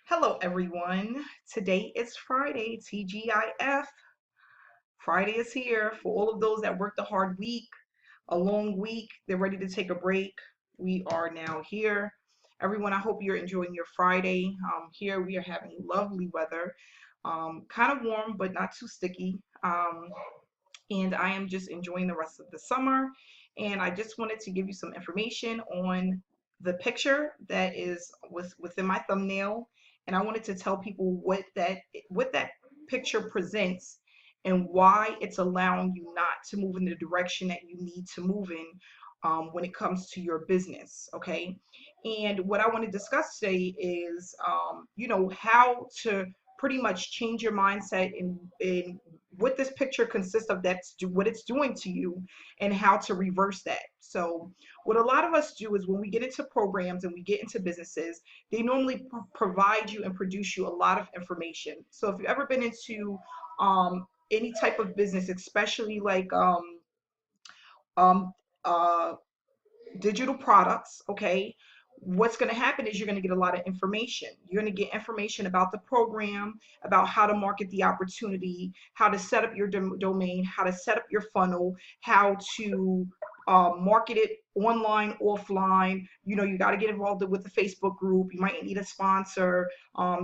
Hello, everyone. Today is Friday, TGIF. Friday is here for all of those that worked a hard week, a long week. They're ready to take a break. We are now here. Everyone, I hope you're enjoying your Friday. Here we are having lovely weather, kind of warm, but not too sticky. And I am just enjoying the rest of the summer. And I just wanted to give you some information on the picture that is within my thumbnail, and I wanted to tell people what that picture presents and why it's allowing you not to move in the direction that you need to move in when it comes to your business. Okay, and what I want to discuss today is how to pretty much change your mindset in what this picture consists of, what it's doing to you, and how to reverse that. So what a lot of us do is when we get into programs and we get into businesses, they normally provide you and produce you a lot of information. So if you've ever been into any type of business, especially like um, uh, digital products, okay, what's going to happen is you're going to get a lot of information. You're going to get information about the program, about how to market the opportunity, how to set up your domain, how to set up your funnel, how to market it online, offline. You got to get involved with the Facebook group. You might need a sponsor,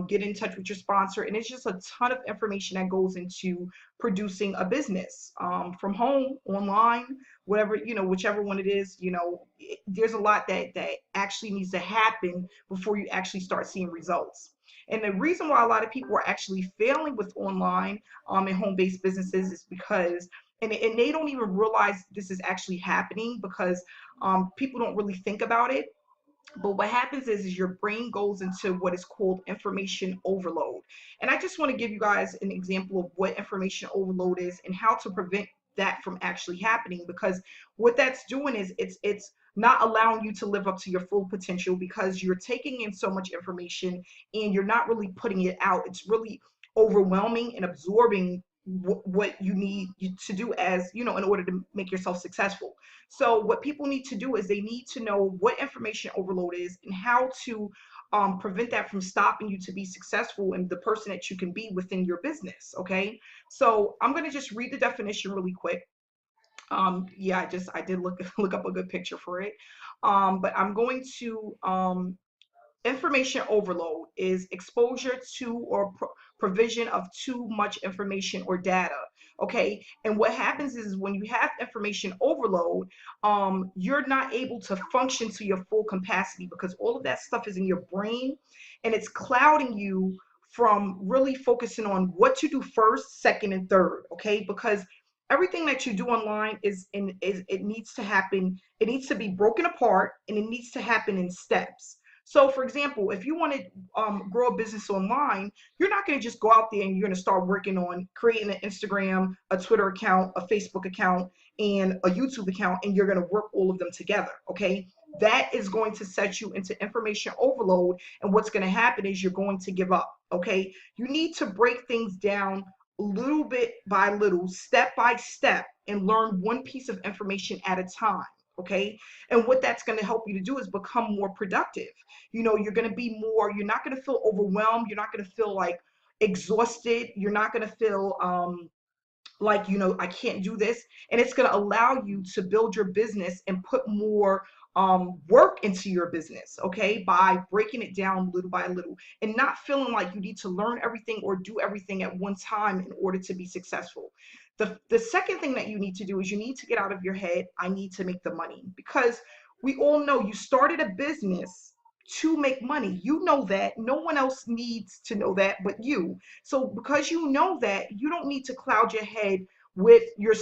get in touch with your sponsor. And it's just a ton of information that goes into producing a business from home, online, whatever, whichever one it is. There's a lot that actually needs to happen before you actually start seeing results. And the reason why a lot of people are actually failing with online and home-based businesses is because, and they don't even realize this is actually happening, because people don't really think about it. But what happens is your brain goes into what is called information overload. And I just want to give you guys an example of what information overload is and how to prevent that from actually happening, because what that's doing is it's not allowing you to live up to your full potential, because you're taking in so much information and you're not really putting it out. It's really overwhelming and absorbing what you need to do, as in order to make yourself successful. So what people need to do is they need to know what information overload is and how to prevent that from stopping you to be successful and the person that you can be within your business. Okay, so I'm going to just read the definition really quick. Yeah, I did look up a good picture for it. But I'm going to information overload is exposure to or provision of too much information or data. Okay, and what happens is when you have information overload, you're not able to function to your full capacity, because all of that stuff is in your brain and it's clouding you from really focusing on what to do first, second, and third. Okay, because everything that you do online it needs to happen. It needs to be broken apart, and it needs to happen in steps. So, for example, if you want to grow a business online, you're not going to just go out there and you're going to start working on creating an Instagram, a Twitter account, a Facebook account, and a YouTube account, and you're going to work all of them together. Okay. That is going to set you into information overload. And what's going to happen is you're going to give up. Okay. You need to break things down little bit by little, step by step, and learn one piece of information at a time. Okay, and what that's going to help you to do is become more productive. You're going to be more, you're not going to feel overwhelmed, you're not going to feel like exhausted, you're not going to feel like, I can't do this. And it's going to allow you to build your business and put more work into your business, okay, by breaking it down little by little, and not feeling like you need to learn everything or do everything at one time in order to be successful. The second thing that you need to do is you need to get out of your head, I need to make the money, because we all know you started a business to make money. You know that. No one else needs to know that but you. So because you know that, you don't need to cloud your head with your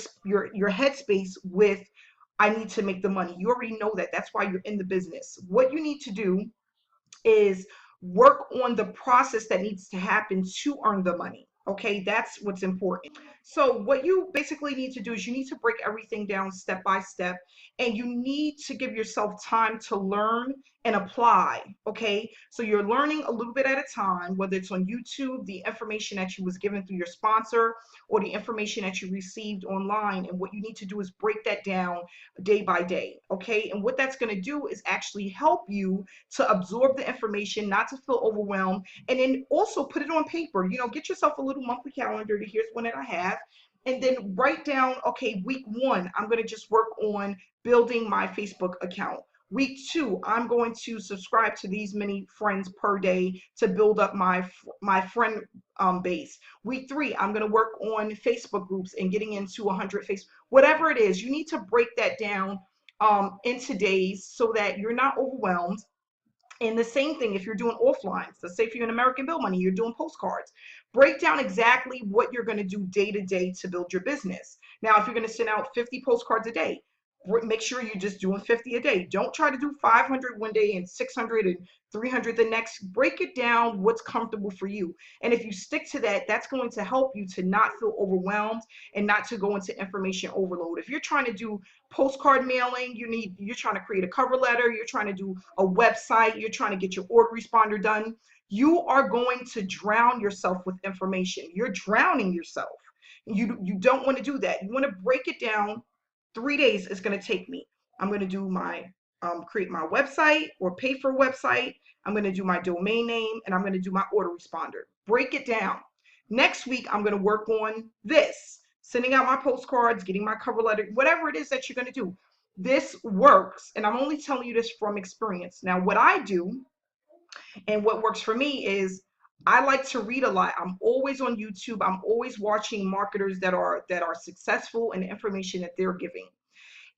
headspace with, I need to make the money. You already know that. That's why you're in the business. What you need to do is work on the process that needs to happen to earn the money. Okay, that's what's important. So what you basically need to do is you need to break everything down step by step, and you need to give yourself time to learn and apply. Okay, so you're learning a little bit at a time, whether it's on YouTube, the information that you was given through your sponsor, or the information that you received online. And what you need to do is break that down day by day. Okay, and what that's going to do is actually help you to absorb the information, not to feel overwhelmed, and then also put it on paper. Get yourself a little monthly calendar. Here's one that I have. And then write down, okay, week 1, I'm going to just work on building my Facebook account. Week 2, I'm going to subscribe to these many friends per day to build up my friend base. Week 3, I'm going to work on Facebook groups and getting into 100 Facebook. Whatever it is, you need to break that down into days so that you're not overwhelmed. And the same thing if you're doing offline. So say if you're in American Bill Money, you're doing postcards. Break down exactly what you're going to do day to day to build your business. Now, if you're going to send out 50 postcards a day, make sure you're just doing 50 a day. Don't try to do 500 one day and 600 and 300 the next. Break it down what's comfortable for you. And if you stick to that, that's going to help you to not feel overwhelmed and not to go into information overload. If you're trying to do postcard mailing, you're trying to create a cover letter, you're trying to do a website, you're trying to get your order responder done, you are going to drown yourself with information. You're drowning yourself. You don't want to do that. You want to break it down. 3 days it's going to take me. I'm going to do my create my website or pay for a website. I'm going to do my domain name, and I'm going to do my order responder. Break it down. Next week I'm going to work on this, sending out my postcards, getting my cover letter, whatever it is that you're going to do. This works, and I'm only telling you this from experience. Now, what I do and what works for me is I like to read a lot. I'm always on YouTube. I'm always watching marketers that are successful and the information that they're giving.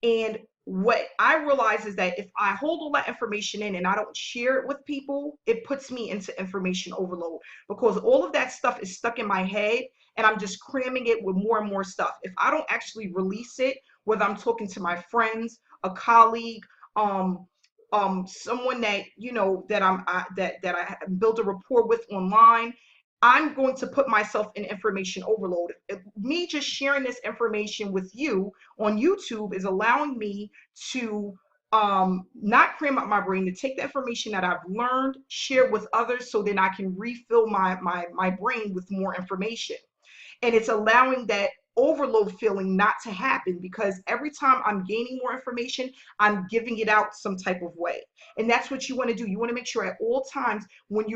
And what I realize is that if I hold all that information in and I don't share it with people, it puts me into information overload, because all of that stuff is stuck in my head and I'm just cramming it with more and more stuff. If I don't actually release it, whether I'm talking to my friends, a colleague, someone that that I build a rapport with online, I'm going to put myself in information overload. Me just sharing this information with you on YouTube is allowing me to not cram up my brain, to take the information that I've learned, share with others, so then I can refill my brain with more information. And it's allowing that overload feeling not to happen, because every time I'm gaining more information, I'm giving it out some type of way. And that's what you want to do. You want to make sure at all times when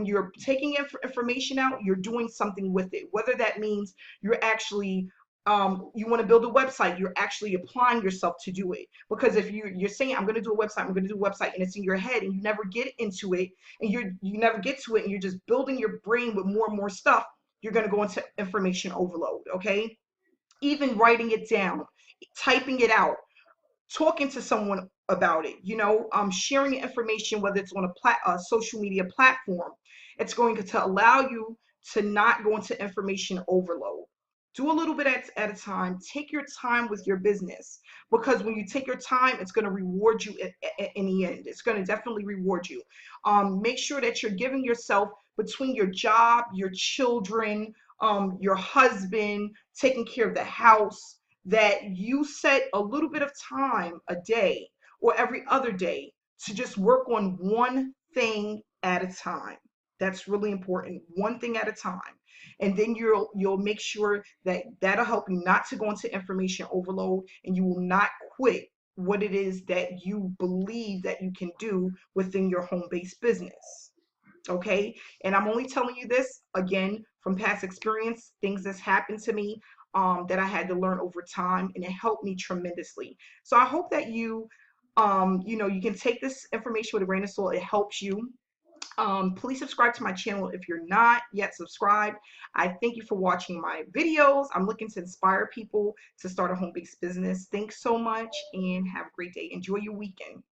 you're taking information out, you're doing something with it, whether that means you're actually you want to build a website, you're actually applying yourself to do it. Because if you're saying I'm going to do a website, I'm going to do a website, and it's in your head and you never get into it, and you never get to it, and you're just building your brain with more and more stuff, you're going to go into information overload. Okay, even writing it down, typing it out, talking to someone about it, sharing information, whether it's on a social media platform, it's going to allow you to not go into information overload. Do a little bit at a time. Take your time with your business, because when you take your time, it's going to reward you in the end. It's going to definitely reward you. Make sure that you're giving yourself, between your job, your children, your husband, taking care of the house, that you set a little bit of time a day or every other day to just work on one thing at a time. That's really important. One thing at a time. And then you'll make sure that that'll help you not to go into information overload, and you will not quit what it is that you believe that you can do within your home-based business. Okay, and I'm only telling you this again from past experience, things that's happened to me, that I had to learn over time, and it helped me tremendously. So I hope that you you can take this information with a grain of salt. It helps you. Please subscribe to my channel if you're not yet subscribed. I thank you for watching my videos. I'm looking to inspire people to start a home-based business. Thanks so much, and have a great day. Enjoy your weekend.